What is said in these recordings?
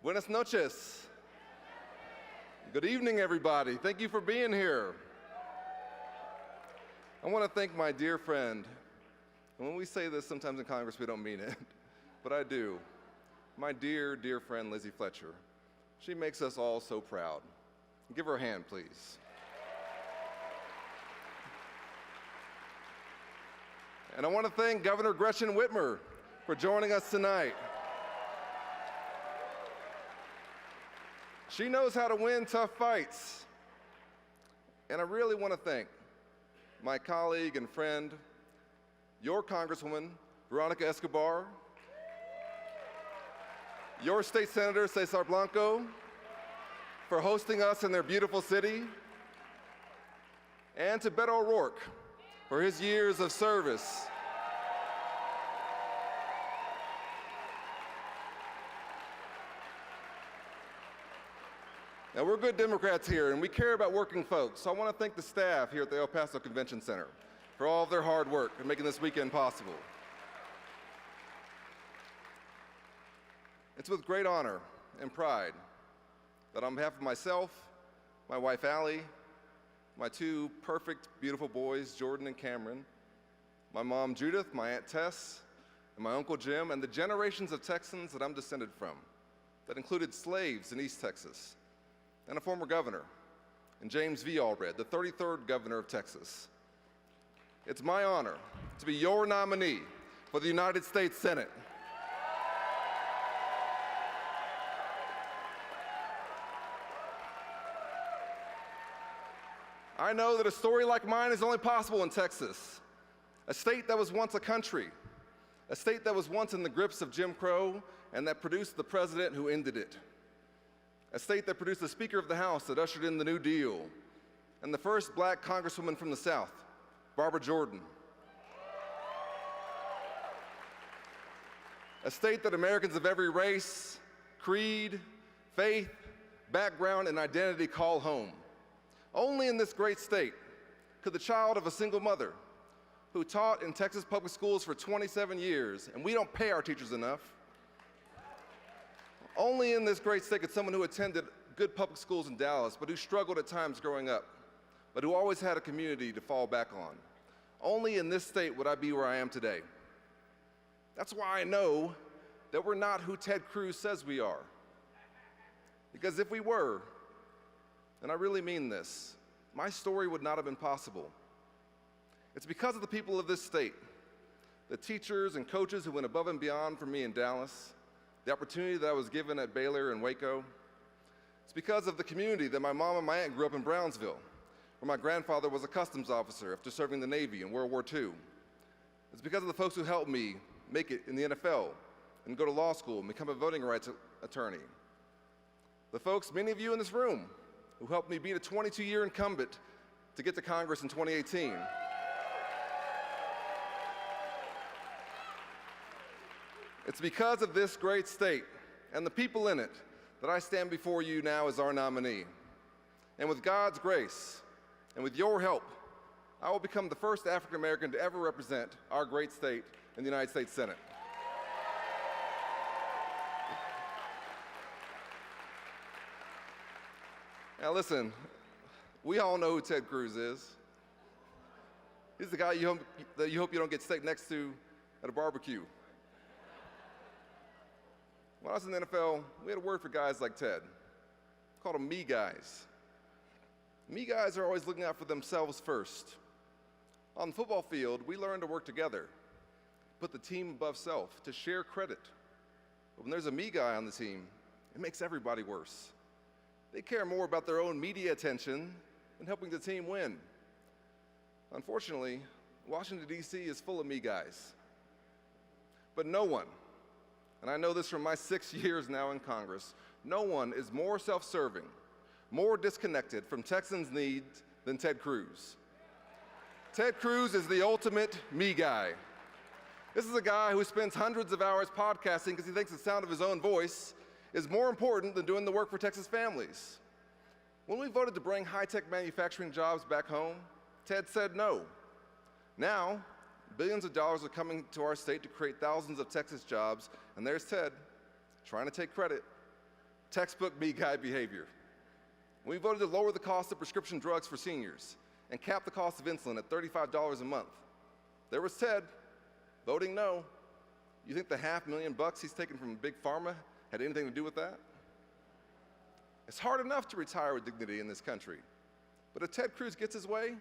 Buenas noches. Good evening, everybody. Thank you for being here. I want to thank my dear friend. And when we say this sometimes in Congress, we don't mean it, but I do. My dear, dear friend, Lizzie Fletcher. She makes us all so proud. Give her a hand, please. And I want to thank Governor Gretchen Whitmer for joining us tonight. She knows how to win tough fights. And I really want to thank my colleague and friend, your Congresswoman, Veronica Escobar, your State Senator, Cesar Blanco, for hosting us in their beautiful city, and to Beto O'Rourke for his years of service. Now, we're good Democrats here, and we care about working folks, so I want to thank the staff here at the El Paso Convention Center for all of their hard work in making this weekend possible. It's with great honor and pride that on behalf of myself, my wife Allie, my two perfect, beautiful boys, Jordan and Cameron, my mom Judith, my Aunt Tess, and my Uncle Jim, and the generations of Texans that I'm descended from, that included slaves in East Texas, and a former governor, and James V. Allred, the 33rd governor of Texas. It's my honor to be your nominee for the United States Senate. I know that a story like mine is only possible in Texas, a state that was once a country, a state that was once in the grips of Jim Crow and that produced the president who ended it, a state that produced the Speaker of the House that ushered in the New Deal, and the first black congresswoman from the South, Barbara Jordan. A state that Americans of every race, creed, faith, background, and identity call home. Only in this great state could the child of a single mother who taught in Texas public schools for 27 years, and we don't pay our teachers enough, only in this great state could someone who attended good public schools in Dallas, but who struggled at times growing up, but who always had a community to fall back on. Only in this state would I be where I am today. That's why I know that we're not who Ted Cruz says we are. Because if we were, and I really mean this, my story would not have been possible. It's because of the people of this state, the teachers and coaches who went above and beyond for me in Dallas, the opportunity that I was given at Baylor and Waco. It's because of the community that my mom and my aunt grew up in Brownsville, where my grandfather was a customs officer after serving the Navy in World War II. It's because of the folks who helped me make it in the NFL and go to law school and become a voting rights attorney. The folks, many of you in this room, who helped me beat a 22-year incumbent to get to Congress in 2018. It's because of this great state and the people in it that I stand before you now as our nominee. And with God's grace and with your help, I will become the first African American to ever represent our great state in the United States Senate. Now listen, we all know who Ted Cruz is. He's the guy that you hope you don't get steak next to at a barbecue. When I was in the NFL, we had a word for guys like Ted. We called them me guys. Me guys are always looking out for themselves first. On the football field, we learn to work together, put the team above self, to share credit. But when there's a me guy on the team, it makes everybody worse. They care more about their own media attention than helping the team win. Unfortunately, Washington, D.C. is full of me guys. But no one, and I know this from my 6 years now in Congress, no one is more self-serving, more disconnected from Texans' needs than Ted Cruz. Ted Cruz is the ultimate me guy. This is a guy who spends hundreds of hours podcasting because he thinks the sound of his own voice is more important than doing the work for Texas families. When we voted to bring high-tech manufacturing jobs back home, Ted said no. Now, billions of dollars are coming to our state to create thousands of Texas jobs, and there's Ted, trying to take credit, Textbook me guy behavior. We voted to lower the cost of prescription drugs for seniors and cap the cost of insulin at $35 a month. There was Ted, voting no. You think the $500,000 he's taken from Big Pharma had anything to do with that? It's hard enough to retire with dignity in this country. But if Ted Cruz gets his way,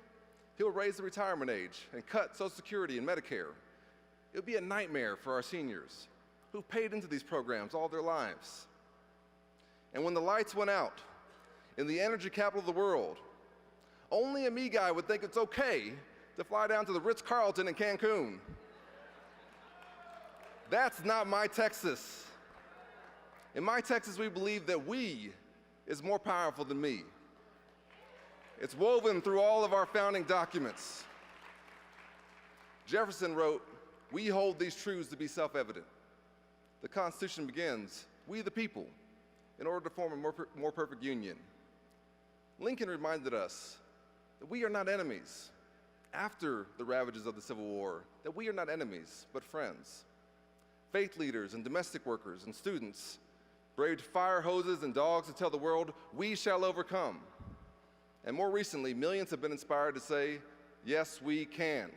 he'll raise the retirement age and cut Social Security and Medicare. It'll be a nightmare for our seniors who've paid into these programs all their lives. And when the lights went out in the energy capital of the world, only a me guy would think it's okay to fly down to the Ritz-Carlton in Cancun. That's not my Texas. In my Texas, we believe that we is more powerful than me. It's woven through all of our founding documents. Jefferson wrote, "We hold these truths to be self-evident." The Constitution begins, "We the people," in order to form a more perfect union. Lincoln reminded us that we are not enemies. After the ravages of the Civil War, that we are not enemies, but friends. Faith leaders and domestic workers and students braved fire hoses and dogs to tell the world, "We shall overcome." And more recently, millions have been inspired to say, "Yes, we can.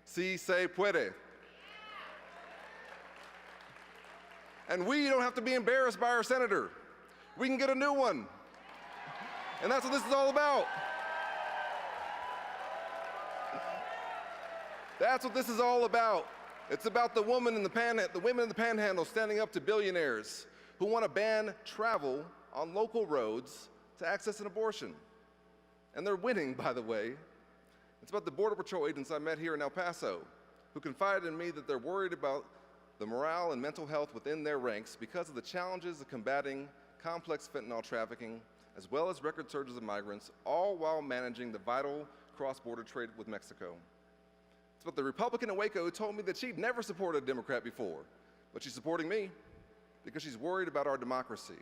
Sí se puede." And we don't have to be embarrassed by our senator. We can get a new one. And that's what this is all about. That's what this is all about. It's about the women in the panhandle standing up to billionaires who want to ban travel on local roads to access an abortion. And they're winning, by the way. It's about the Border Patrol agents I met here in El Paso who confided in me that they're worried about the morale and mental health within their ranks because of the challenges of combating complex fentanyl trafficking, as well as record surges of migrants, all while managing the vital cross-border trade with Mexico. It's about the Republican in Waco who told me that she'd never supported a Democrat before, but she's supporting me because she's worried about our democracy.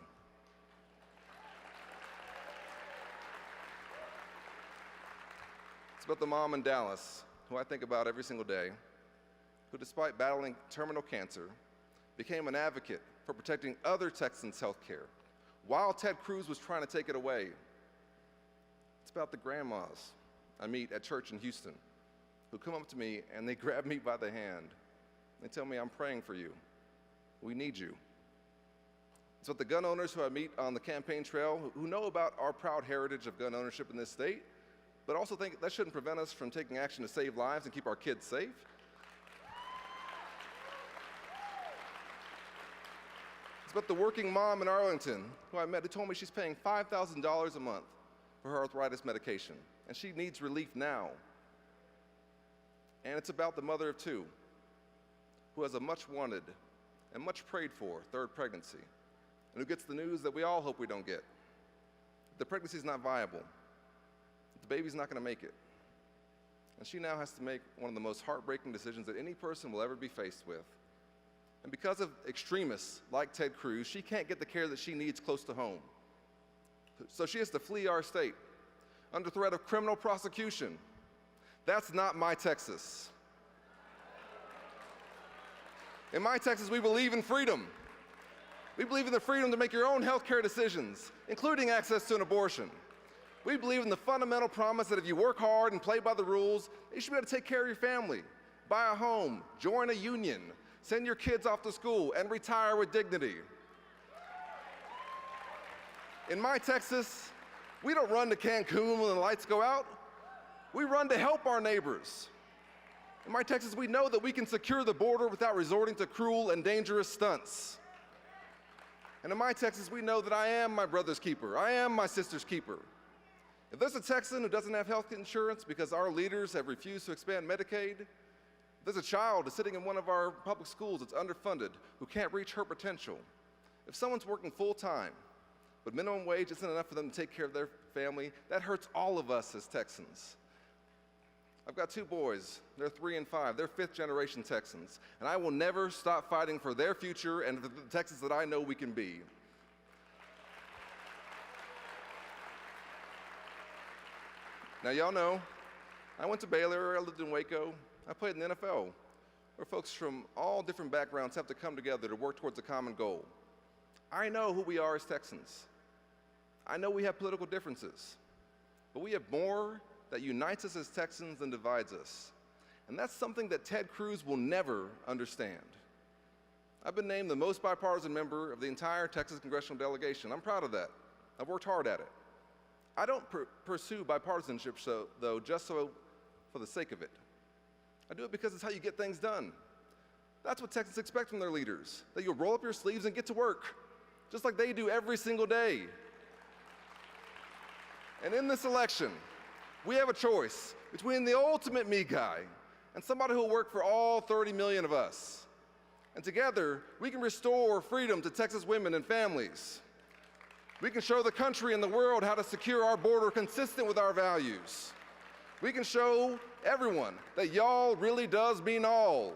It's about the mom in Dallas, who I think about every single day, who despite battling terminal cancer, became an advocate for protecting other Texans' health care, while Ted Cruz was trying to take it away. It's about the grandmas I meet at church in Houston, who come up to me and they grab me by the hand. They tell me, "I'm praying for you. We need you." It's about the gun owners who I meet on the campaign trail who know about our proud heritage of gun ownership in this state, but also think that shouldn't prevent us from taking action to save lives and keep our kids safe. It's about the working mom in Arlington who I met who told me she's paying $5,000 a month for her arthritis medication, and she needs relief now. And it's about the mother of two who has a much wanted and much prayed for third pregnancy, and who gets the news that we all hope we don't get. The pregnancy's not viable. The baby's not gonna make it. And she now has to make one of the most heartbreaking decisions that any person will ever be faced with. And because of extremists like Ted Cruz, she can't get the care that she needs close to home. So she has to flee our state under threat of criminal prosecution. That's not my Texas. In my Texas, we believe in freedom. We believe in the freedom to make your own health care decisions, including access to an abortion. We believe in the fundamental promise that if you work hard and play by the rules, you should be able to take care of your family, buy a home, join a union, send your kids off to school, and retire with dignity. In my Texas, we don't run to Cancun when the lights go out. We run to help our neighbors. In my Texas, we know that we can secure the border without resorting to cruel and dangerous stunts. And in my Texas, we know that I am my brother's keeper. I am my sister's keeper. If there's a Texan who doesn't have health insurance because our leaders have refused to expand Medicaid, if there's a child who's sitting in one of our public schools that's underfunded, who can't reach her potential, if someone's working full-time, but minimum wage isn't enough for them to take care of their family, that hurts all of us as Texans. I've got two boys, they're 3 and 5, they're 5th-generation Texans, and I will never stop fighting for their future and for the Texas that I know we can be. Now y'all know, I went to Baylor, I lived in Waco, I played in the NFL, where folks from all different backgrounds have to come together to work towards a common goal. I know who we are as Texans. I know we have political differences, but we have more that unites us as Texans than divides us. And that's something that Ted Cruz will never understand. I've been named the most bipartisan member of the entire Texas congressional delegation. I'm proud of that. I've worked hard at it. I don't pursue bipartisanship, though, just for the sake of it. I do it because it's how you get things done. That's what Texans expect from their leaders, that you'll roll up your sleeves and get to work, just like they do every single day. And in this election, we have a choice between the ultimate me guy and somebody who will work for all 30 million of us. And together, we can restore freedom to Texas women and families. We can show the country and the world how to secure our border consistent with our values. We can show everyone that y'all really does mean all.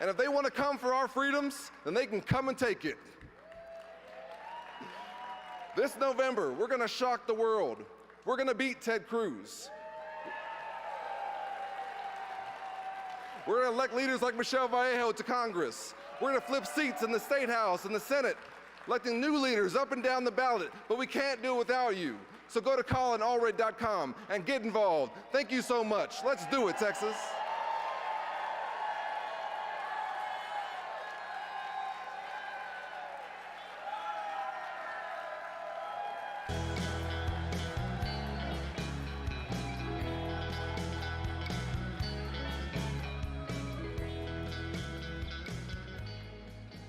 And if they want to come for our freedoms, then they can come and take it. This November, we're going to shock the world. We're going to beat Ted Cruz. We're going to elect leaders like Michelle Vallejo to Congress. We're going to flip seats in the State House and the Senate, electing new leaders up and down the ballot, but we can't do it without you. So go to Allred.com and get involved. Thank you so much. Let's do it, Texas.